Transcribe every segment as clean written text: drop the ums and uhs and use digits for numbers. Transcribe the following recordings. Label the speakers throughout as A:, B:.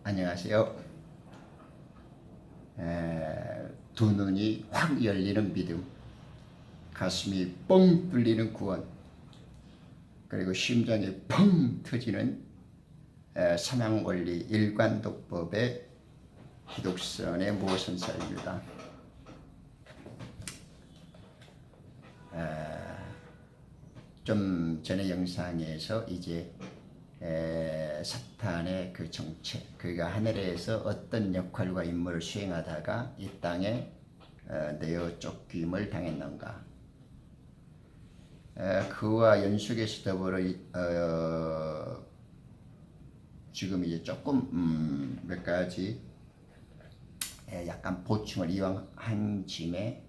A: 안녕하세요. 두 눈이 확 열리는 믿음, 가슴이 뻥 뚫리는 구원, 그리고 심장이 펑 터지는 사망원리 일관독법의 기독선의 모선사입니다. 좀 전의 영상에서 이제 사탄의 그 정체, 그가 하늘에서 어떤 역할과 임무를 수행하다가 이 땅에 내어 쫓김을 당했는가, 그와 연속해서 더불어 지금 이제 조금 몇 가지 약간 보충을 이왕한 짐에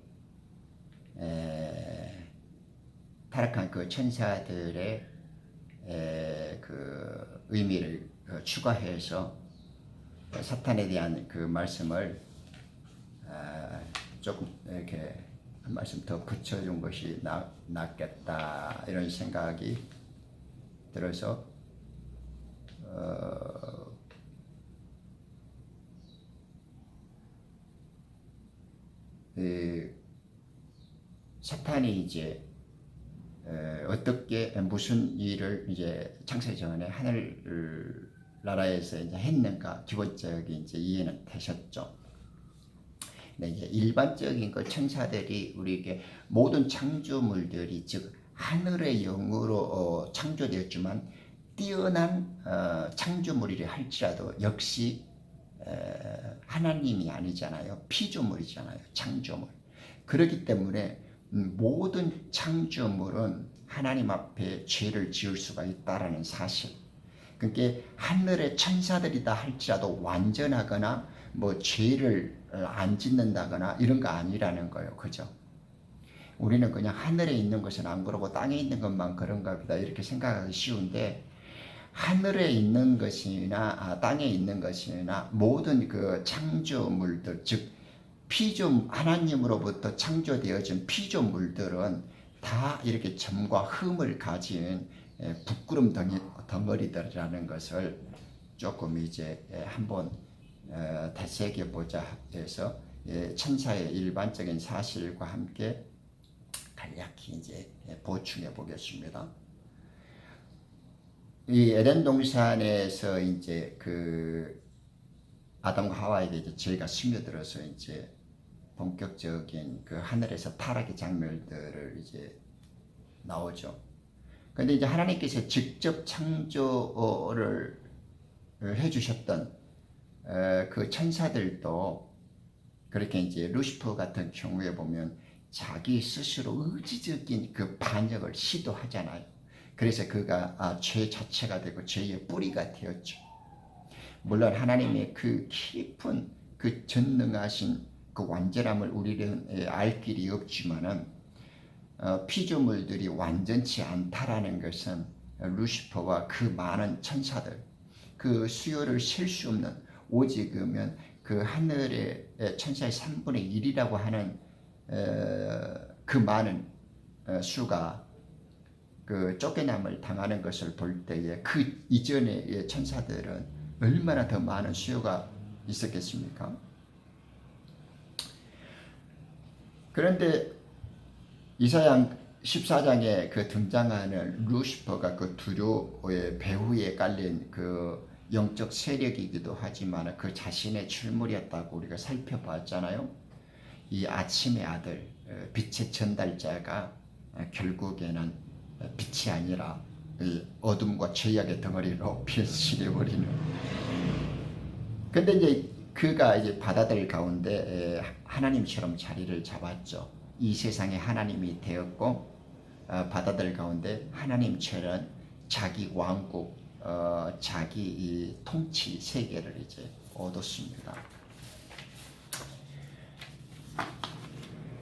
A: 타락한 그 천사들의 그 의미를 추가해서 사탄에 대한 그 말씀을 조금 이렇게 한 말씀 더 붙여준 것이 낫겠다, 이런 생각이 들어서 사탄이 이제 어떻게 무슨 일을 이제 창세 전에 하늘 나라에서 이제 했는가, 기본적인 이제 이해는 되셨죠. 근데 이제 일반적인 그 천사들이 우리에게 모든 창조물들이 즉 하늘의 영으로 창조되었지만 뛰어난 창조물이라 할지라도 역시 하나님이 아니잖아요. 피조물이잖아요. 창조물. 그렇기 때문에 모든 창조물은 하나님 앞에 죄를 지을 수가 있다라는 사실. 그러니까 하늘의 천사들이다 할지라도 완전하거나 뭐 죄를 안 짓는다거나 이런 거 아니라는 거예요. 그죠? 우리는 그냥 하늘에 있는 것은 안 그러고 땅에 있는 것만 그런가 보다 이렇게 생각하기 쉬운데, 하늘에 있는 것이나 땅에 있는 것이나 모든 그 창조물들, 즉 하나님으로부터 창조되어진 피조물들은 다 이렇게 점과 흠을 가진 부끄럼 덩어리들이라는 것을 조금 이제 한번 되새겨보자 해서 천사의 일반적인 사실과 함께 간략히 이제 보충해 보겠습니다. 이 에덴 동산에서 이제 그 아담과 하와에게 이제 죄가 스며들어서 이제 본격적인 그 하늘에서 타락의 장면들을 이제 나오죠. 근데 이제 하나님께서 직접 창조를 해주셨던 그 천사들도 그렇게 이제 루시퍼 같은 경우에 보면 자기 스스로 의지적인 그 반역을 시도하잖아요. 그래서 그가 죄 자체가 되고 죄의 뿌리가 되었죠. 물론 하나님의 그 깊은 그 전능하신 그 완전함을 우리는 알 길이 없지만은 피조물들이 완전치 않다라는 것은 루시퍼와 그 많은 천사들, 그 수요를 셀 수 없는, 오직 그러면 그 하늘의 천사의 3분의 1이라고 하는 그 많은 수가 그 쫓겨남을 당하는 것을 볼 때에 그 이전의 천사들은 얼마나 더 많은 수요가 있었겠습니까? 그런데 이사야 14장에 그 등장하는 루시퍼가 그 두루의 배후에 깔린 그 영적 세력이기도 하지만 그 자신의 출물이었다고 우리가 살펴봤잖아요. 이 아침의 아들, 빛의 전달자가 결국에는 빛이 아니라 어둠과 죄악의 덩어리로 변신해버리는. 근데 이제 그가 이제 바다들 가운데 하나님처럼 자리를 잡았죠. 이 세상에 하나님이 되었고 바다들 가운데 하나님처럼 자기 왕국, 자기 이 통치 세계를 이제 얻었습니다.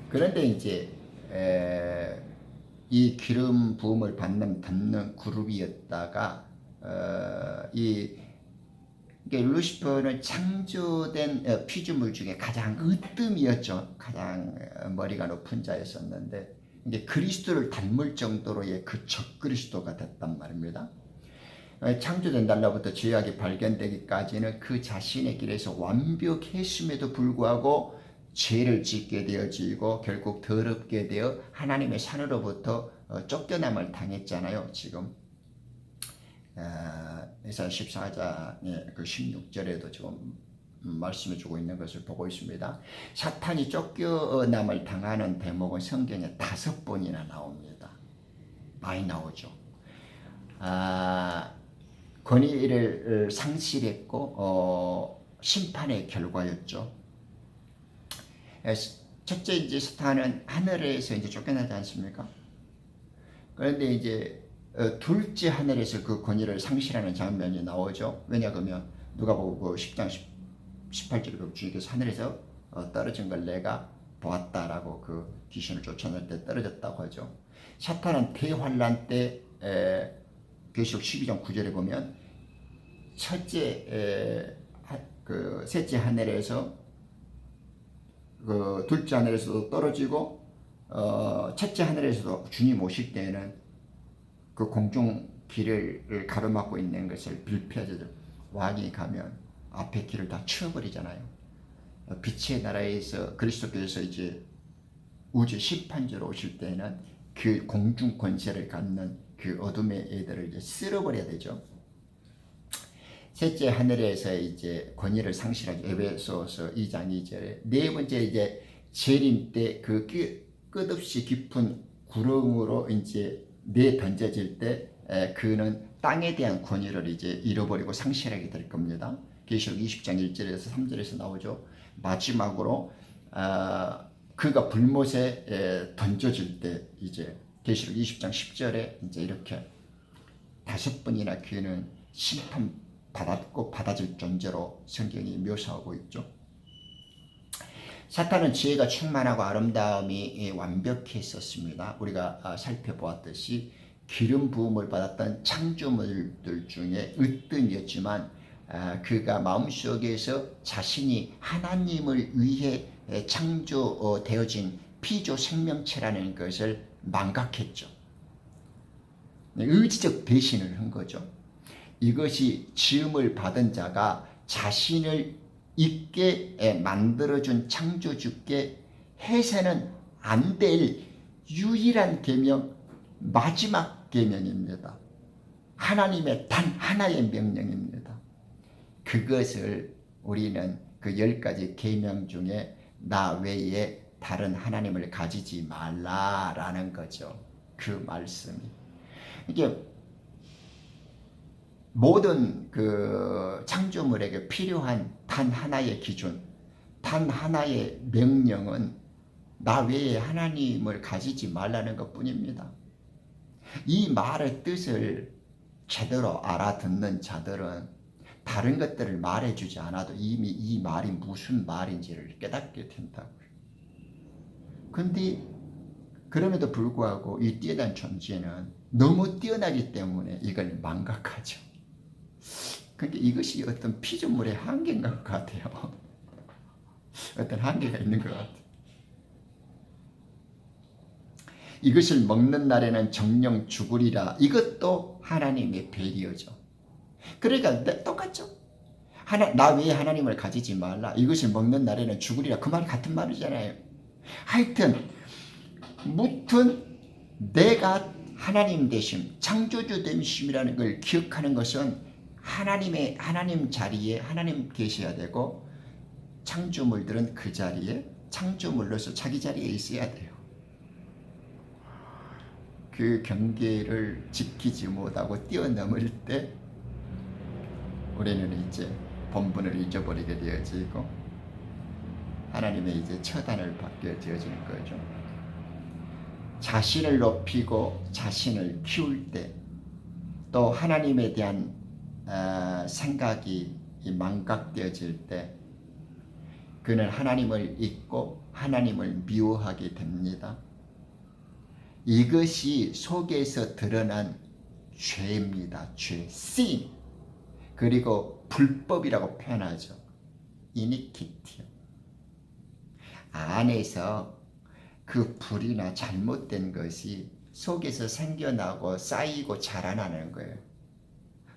A: 그런데 이제 이 기름 부음을 받는 그룹이었다가 루시퍼는 창조된 피조물 중에 가장 으뜸이었죠. 가장 머리가 높은 자였었는데 이제 그리스도를 닮을 정도로의 그 적그리스도가 됐단 말입니다. 창조된 날로부터 죄악이 발견되기까지는 그 자신의 길에서 완벽했음에도 불구하고 죄를 짓게 되어지고 결국 더럽게 되어 하나님의 산으로부터 쫓겨남을 당했잖아요. 지금 이사야 14장의 그 16절에도 지금 말씀해 주고 있는 것을 보고 있습니다. 사탄이 쫓겨남을 당하는 대목은 성경에 5번이나 나옵니다. 많이 나오죠. 권위를 상실했고 심판의 결과였죠. 첫째 이제 사탄은 하늘에서 이제 쫓겨나지 않습니까? 그런데 이제 둘째 하늘에서 그 권위를 상실하는 장면이 나오죠. 왜냐하면 누가복음 10장 18절에 주님께서 하늘에서 떨어진 걸 내가 보았다라고 그 귀신을 쫓아낼 때 떨어졌다고 하죠. 사탄은 대환란 때 계시록 12장 9절에 보면 셋째 하늘에서 그 둘째 하늘에서도 떨어지고 첫째 하늘에서도 주님 오실 때에는 그 공중 길을 가로막고 있는 것을 빌폐하죠. 왕이 가면 앞에 길을 다 치워버리잖아요. 빛의 나라에서 그리스도께서 이제 우주 심판자로 오실 때는 그 공중 권세를 갖는 그 어둠의 애들을 이제 쓸어버려야 되죠. 셋째 하늘에서 이제 권위를 상실하죠. 에베소서 2장 2절에. 네 번째 이제 재림 때 그 끝없이 깊은 구렁으로 이제 던져질 때 그는 땅에 대한 권위를 이제 잃어버리고 상실하게 될 겁니다. 계시록 20장 1절에서 3절에서 나오죠. 마지막으로 그가 불못에 던져질 때 이제 계시록 20장 10절에 이제 이렇게 5번이나 그는 심판 받았고 받아질 존재로 성경이 묘사하고 있죠. 사탄은 지혜가 충만하고 아름다움이 완벽했었습니다. 우리가 살펴보았듯이 기름 부음을 받았던 창조물들 중에 으뜸이었지만 그가 마음속에서 자신이 하나님을 위해 창조되어진 피조 생명체라는 것을 망각했죠. 의지적 배신을 한 거죠. 이것이 지음을 받은 자가 자신을 있게 만들어준 창조주께 해서는 안 될 유일한 계명, 마지막 계명입니다. 하나님의 단 하나의 명령입니다. 그것을 우리는 그 10가지 계명 중에 나 외에 다른 하나님을 가지지 말라라는 거죠. 그 말씀이. 이게 모든 그 창조물에게 필요한 단 하나의 기준, 단 하나의 명령은 나 외에 하나님을 가지지 말라는 것 뿐입니다. 이 말의 뜻을 제대로 알아듣는 자들은 다른 것들을 말해주지 않아도 이미 이 말이 무슨 말인지를 깨닫게 된다고요. 근데 그럼에도 불구하고 이 뛰어난 존재는 너무 뛰어나기 때문에 이걸 망각하죠. 그러니까 이것이 어떤 피조물의 한계인 것 같아요. 어떤 한계가 있는 것 같아요. 이것을 먹는 날에는 정령 죽으리라. 이것도 하나님의 배려죠. 그러니까 똑같죠. 나 외에 하나님을 가지지 말라. 이것을 먹는 날에는 죽으리라. 그 말이 같은 말이잖아요. 하여튼 무튼 내가 하나님 되심, 창조주 되심이라는 걸 기억하는 것은 하나님 자리에 하나님 계셔야 되고 창조물들은 그 자리에 창조물로서 자기 자리에 있어야 돼요. 그 경계를 지키지 못하고 뛰어넘을 때 우리는 이제 본분을 잊어버리게 되어지고 하나님의 이제 처단을 받게 되어지는 거죠. 자신을 높이고 자신을 키울 때 또 하나님에 대한 생각이 망각되어질 때 그는 하나님을 잊고 하나님을 미워하게 됩니다. 이것이 속에서 드러난 죄입니다. 죄, sin. 그리고 불법이라고 표현하죠. iniquity. 안에서 그 불이나 잘못된 것이 속에서 생겨나고 쌓이고 자라나는 거예요.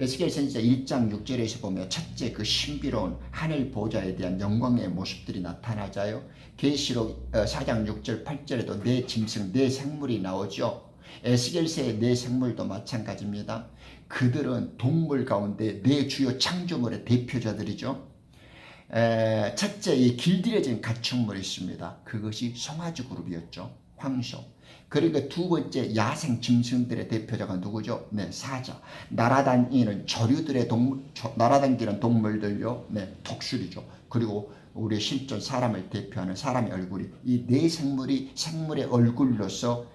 A: 에스겔 선지자 1장 6절에서 보면 첫째 그 신비로운 하늘 보좌에 대한 영광의 모습들이 나타나자요. 계시록 4장 6절 8절에도 네 짐승 네 생물이 나오죠. 에스겔서의 네 생물도 마찬가지입니다. 그들은 동물 가운데 네 주요 창조물의 대표자들이죠. 첫째 이 길들여진 가축물이 있습니다. 그것이 송아지 그룹이었죠. 황소. 그리고 두 번째 야생 짐승들의 대표자가 누구죠? 네, 사자. 날아다니는 날아다니는 동물들요. 네, 독수리죠. 그리고 우리 실존 사람을 대표하는 사람의 얼굴이 이 네 생물의 얼굴로서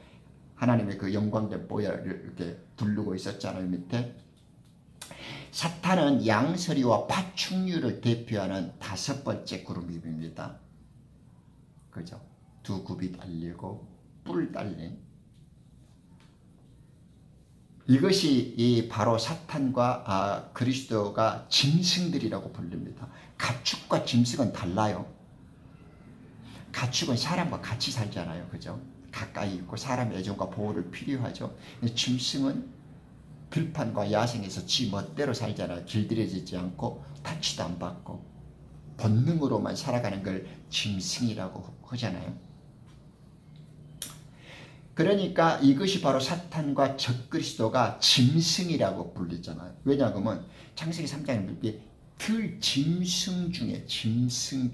A: 하나님의 그 영광된 보혈을 이렇게 두르고 있었잖아요. 밑에. 사탄은 양서리와 파충류를 대표하는 다섯 번째 그룹입니다. 그죠? 두 굽이 달리고 뿔 달린 이것이 바로 사탄과 그리스도가 짐승들이라고 불립니다. 가축과 짐승은 달라요. 가축은 사람과 같이 살잖아요. 그죠? 가까이 있고 사람의 애정과 보호를 필요하죠. 짐승은 들판과 야생에서 지 멋대로 살잖아요. 길들여지지 않고 타치도 안 받고 본능으로만 살아가는 걸 짐승이라고 하잖아요. 그러니까 이것이 바로 사탄과 적그리스도가 짐승이라고 불리잖아요. 왜냐하면 창세기 3장에 보면 짐승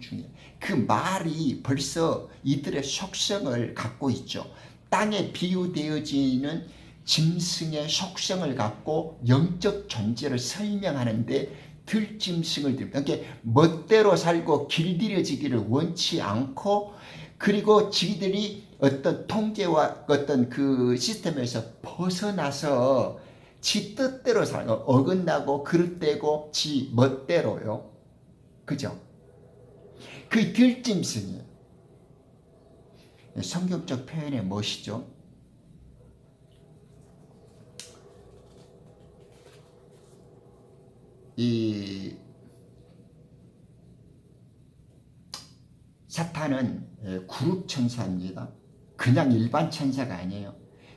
A: 중에 그 말이 벌써 이들의 속성을 갖고 있죠. 땅에 비유되어지는 짐승의 속성을 갖고 영적 존재를 설명하는데 들짐승을 이렇게 멋대로 살고 길들여지기를 원치 않고 그리고 지들이 어떤 통제와 어떤 그 시스템에서 벗어나서 지 뜻대로 살고 어긋나고 그릇되고 지 멋대로요. 그죠? 그 들짐승이에요. 성경적 표현의 멋이죠. 이 사탄은 그룹 천사입니다. 그냥 일반 천사가 아니에요.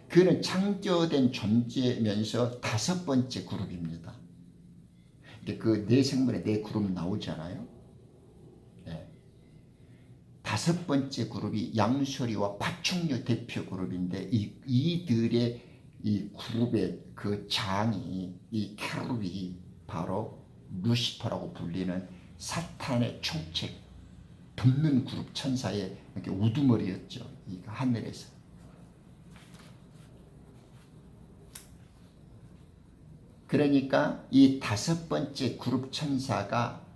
A: 그는 창조된 존재면서 다섯 번째 그룹입니다. 그 네 생물의 네 그룹 나오잖아요. 네. 다섯 번째 그룹이 양소리와 파충류 대표 그룹인데 이들의 이 그룹의 그 장이 이 캐룹이 바로 루시퍼라고 불리는 사탄의 총책 붙는 그룹 천사의 이렇게 우두머리였죠. 이 하늘에서. 그러니까 이 다섯 번째 그룹 천사가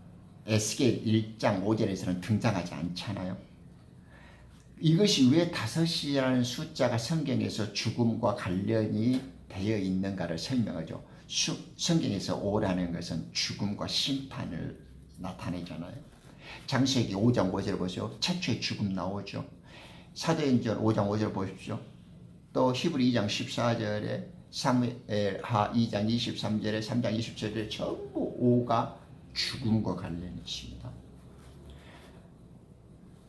A: 에스겔 1장 5절에서는 등장하지 않잖아요. 이것이 왜 다섯이라는 숫자가 성경에서 죽음과 관련이 되어 있는가를 설명하죠. 성경에서 5라는 것은 죽음과 심판을 나타내잖아요. 창세기 5장 5절 보세요. 최초의 죽음 나오죠. 사도행전 5장 5절 보십시오. 또 히브리 2장 14절에 사무엘하 2장 23절에 3장 27절에 전부 5가 죽음과 관련이 있습니다.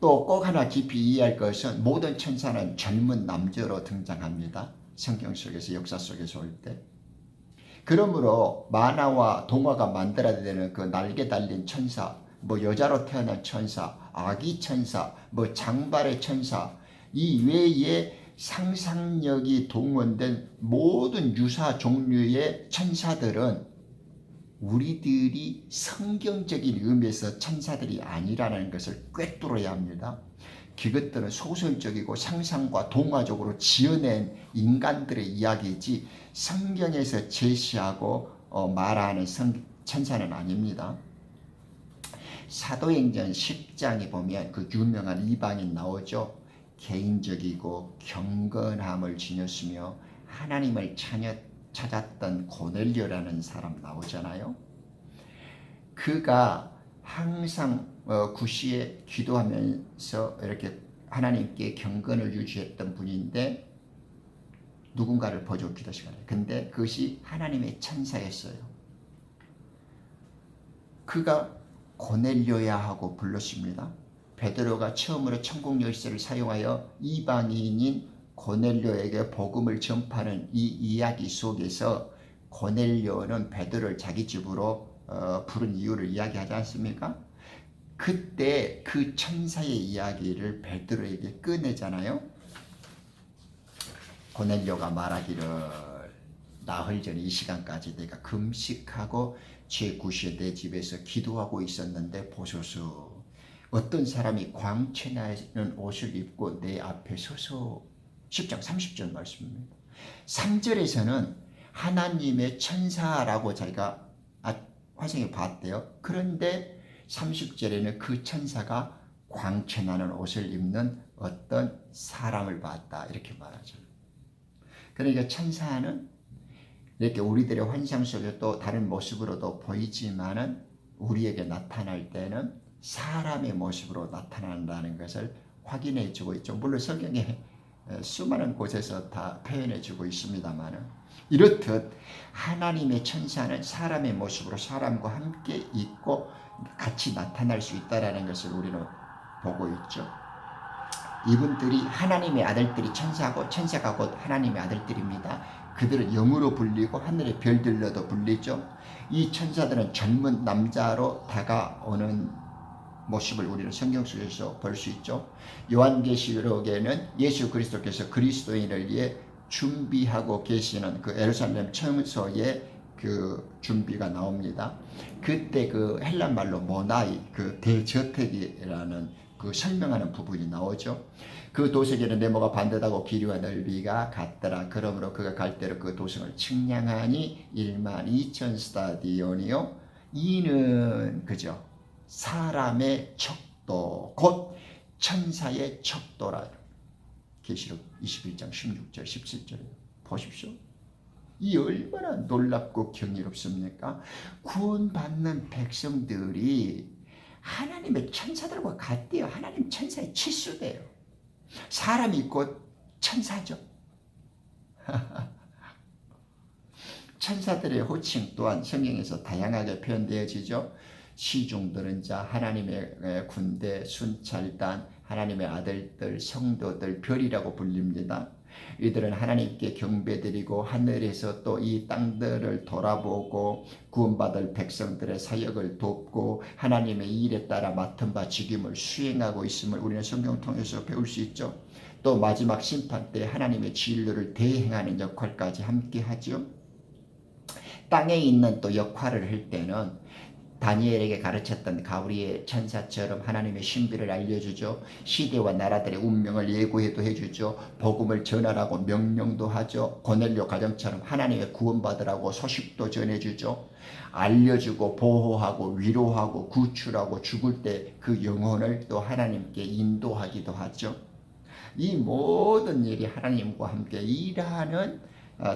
A: 또 꼭 하나 깊이 이해할 것은 모든 천사는 젊은 남자로 등장합니다. 성경 속에서 역사 속에서 올 때. 그러므로 만화와 동화가 만들어내는 그 날개 달린 천사, 뭐 여자로 태어난 천사, 아기 천사, 뭐 장발의 천사, 이 외에 상상력이 동원된 모든 유사 종류의 천사들은 우리들이 성경적인 의미에서 천사들이 아니라는 것을 꿰뚫어야 합니다. 그것들은 소설적이고 상상과 동화적으로 지어낸 인간들의 이야기이지 성경에서 제시하고 말하는 천사는 아닙니다. 사도행전 10장에 보면 그 유명한 이방인 나오죠. 개인적이고 경건함을 지녔으며 하나님을 찾았던 고넬료라는 사람 나오잖아요. 그가 항상 구시에 기도하면서 이렇게 하나님께 경건을 유지했던 분인데 누군가를 보죠. 기도 시간에. 근데 그것이 하나님의 천사였어요. 그가 고넬료야 하고 불렀습니다. 베드로가 처음으로 천국 열쇠를 사용하여 이방인인 고넬료에게 복음을 전파하는 이 이야기 속에서 고넬료는 베드로를 자기 집으로 부른 이유를 이야기하지 않습니까? 그때 그 천사의 이야기를 베드로에게 꺼내잖아요. 고넬료가 말하기를 나흘 전에 이 시간까지 내가 금식하고 제9시에 내 집에서 기도하고 있었는데 보소서, 어떤 사람이 광채나는 옷을 입고 내 앞에 서서. 10장 30절 말씀입니다. 3절에서는 하나님의 천사라고 자기가 화성에 봤대요. 그런데 30절에는 그 천사가 광채나는 옷을 입는 어떤 사람을 봤다, 이렇게 말하죠. 그러니까 천사는 이렇게 우리들의 환상 속에 또 다른 모습으로도 보이지만은 우리에게 나타날 때는 사람의 모습으로 나타난다는 것을 확인해 주고 있죠. 물론 성경에 수많은 곳에서 다 표현해 주고 있습니다만은, 이렇듯 하나님의 천사는 사람의 모습으로 사람과 함께 있고 같이 나타날 수 있다는 것을 우리는 보고 있죠. 이분들이 하나님의 아들들이 천사고, 천사가 곧 하나님의 아들들입니다. 그들은 영으로 불리고 하늘의 별들로도 불리죠. 이 천사들은 젊은 남자로 다가오는 모습을 우리는 성경 속에서 볼 수 있죠. 요한계시록에는 예수 그리스도께서 그리스도인을 위해 준비하고 계시는 그 예루살렘 처소의 그 준비가 나옵니다. 그때 그 헬란 말로 모나이, 그 대저택이라는 그 설명하는 부분이 나오죠. 그 도성에는 네모가 반듯하고 길이와 넓이가 같더라. 그러므로 그가 갈대로 그 도성을 측량하니 12,000 스타디온이요. 이는 그죠, 사람의 척도 곧 천사의 척도라. 계시록 21장 16절 17절 보십시오. 이 얼마나 놀랍고 경이롭습니까? 구원받는 백성들이 하나님의 천사들과 같대요. 하나님 천사에 치수돼요. 사람이 곧 천사죠. 천사들의 호칭 또한 성경에서 다양하게 표현되어지죠. 시중들은 자, 하나님의 군대, 순찰단, 하나님의 아들들, 성도들, 별이라고 불립니다. 이들은 하나님께 경배드리고 하늘에서 또 이 땅들을 돌아보고 구원받을 백성들의 사역을 돕고 하나님의 일에 따라 맡은 바 직임을 수행하고 있음을 우리는 성경을 통해서 배울 수 있죠. 또 마지막 심판 때 하나님의 진리를 대행하는 역할까지 함께 하죠. 땅에 있는 또 역할을 할 때는 다니엘에게 가르쳤던 가브리엘 천사처럼 하나님의 신비를 알려주죠. 시대와 나라들의 운명을 예고해도 해주죠. 복음을 전하라고 명령도 하죠. 고넬료 가정처럼 하나님의 구원받으라고 소식도 전해주죠. 알려주고 보호하고 위로하고 구출하고 죽을 때 그 영혼을 또 하나님께 인도하기도 하죠. 이 모든 일이 하나님과 함께 일하는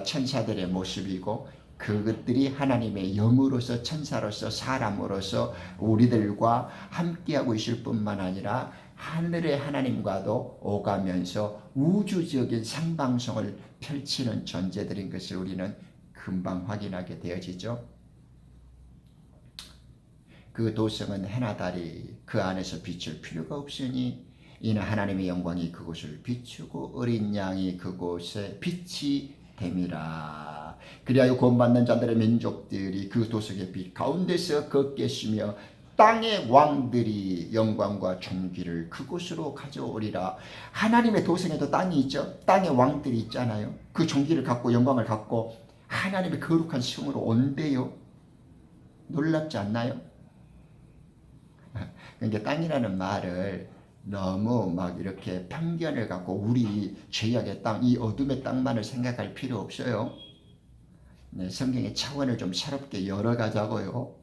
A: 천사들의 모습이고, 그것들이 하나님의 영으로서 천사로서 사람으로서 우리들과 함께하고 있을 뿐만 아니라 하늘의 하나님과도 오가면서 우주적인 상방성을 펼치는 존재들인 것을 우리는 금방 확인하게 되어지죠. 그 도성은 해나 달이 그 안에서 비출 필요가 없으니 이는 하나님의 영광이 그곳을 비추고 어린 양이 그곳에 빛이 됨이라. 그리하여 구원받는 자들의 민족들이 그 도성의 빛 가운데서 걷겠으며 땅의 왕들이 영광과 존귀를 그곳으로 가져오리라. 하나님의 도성에도 땅이 있죠. 땅의 왕들이 있잖아요. 그 존귀를 갖고 영광을 갖고 하나님의 거룩한 성으로 온대요. 놀랍지 않나요? 그러니까 땅이라는 말을 너무 막 이렇게 편견을 갖고 우리 죄악의 땅, 이 어둠의 땅만을 생각할 필요 없어요. 네, 성경의 차원을 좀 새롭게 열어가자고요.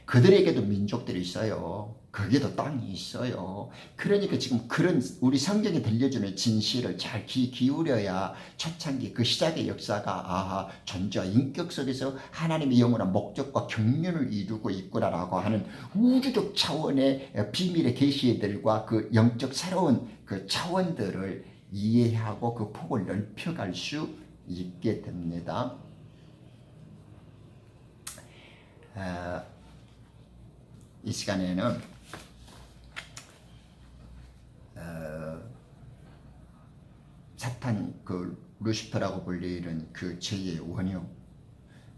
A: 그들에게도 민족들이 있어요. 거기에도 땅이 있어요. 그러니까 지금 그런 우리 성경에 들려주는 진실을 잘 기울여야 초창기 그 시작의 역사가 존재와 인격 속에서 하나님의 영원한 목적과 경륜을 이루고 있구나라고 하는 우주적 차원의 비밀의 계시들과 그 영적 새로운 그 차원들을 이해하고 그 폭을 넓혀갈 수 있게 됩니다. 이 시간에는 사탄 그 루시퍼라고 불리는 그 죄의 원형,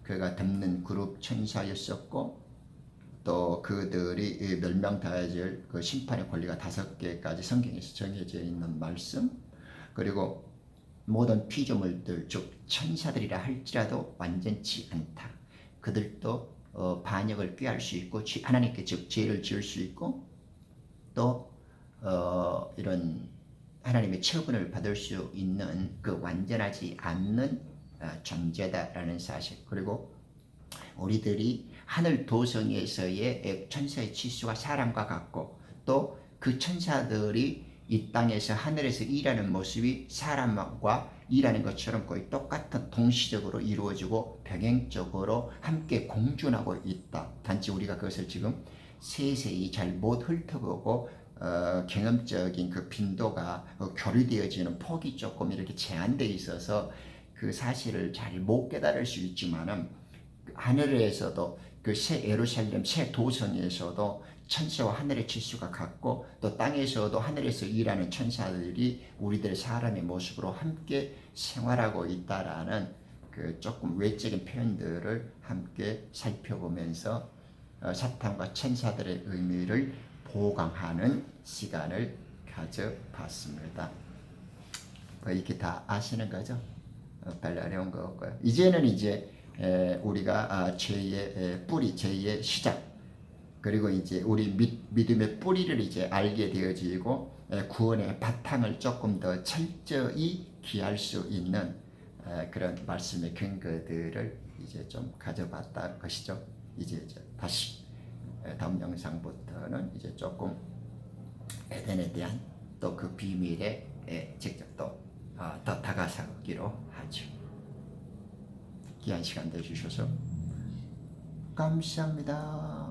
A: 그가 덮는 그룹 천사였었고, 또 그들이 멸망당해질 그 심판의 권리가 5개까지 성경에서 정해져 있는 말씀, 그리고 모든 피조물들 즉 천사들이라 할지라도 완전치 않다. 그들도 반역을 꾀할 수 있고 하나님께 즉 죄를 지을 수 있고 또 이런 하나님의 처분을 받을 수 있는 그 완전하지 않는 존재다라는 사실, 그리고 우리들이 하늘 도성에서의 천사의 치수가 사람과 같고 또 그 천사들이 이 땅에서 하늘에서 일하는 모습이 사람과 일하는 것처럼 거의 똑같은 동시적으로 이루어지고 병행적으로 함께 공존하고 있다. 단지 우리가 그것을 지금 세세히 잘 못 훑어보고 경험적인 그 빈도가 교류되어지는 폭이 조금 이렇게 제한되어 있어서 그 사실을 잘 못 깨달을 수 있지만은 하늘에서도 그 새 예루살렘 새 도성에서도 천사와 하늘의 치수가 같고 또 땅에서도 하늘에서 일하는 천사들이 우리들의 사람의 모습으로 함께 생활하고 있다라는 그 조금 외적인 표현들을 함께 살펴보면서 사탄과 천사들의 의미를 보강하는 시간을 가져봤습니다. 이렇게 다 아시는 거죠? 별로 어려운 거 없고요. 이제는 이제 우리가 죄의 뿌리, 죄의 시작, 그리고 이제 우리 믿음의 뿌리를 이제 알게 되어지고 구원의 바탕을 조금 더 철저히 기할 수 있는 그런 말씀의 근거들을 이제 좀 가져봤다 것이죠. 이제 다시 다음 영상부터는 이제 조금 에덴에 대한 또 그 비밀에 직접 또 더 다가서기로 하죠. 귀한 시간 내주셔서 감사합니다.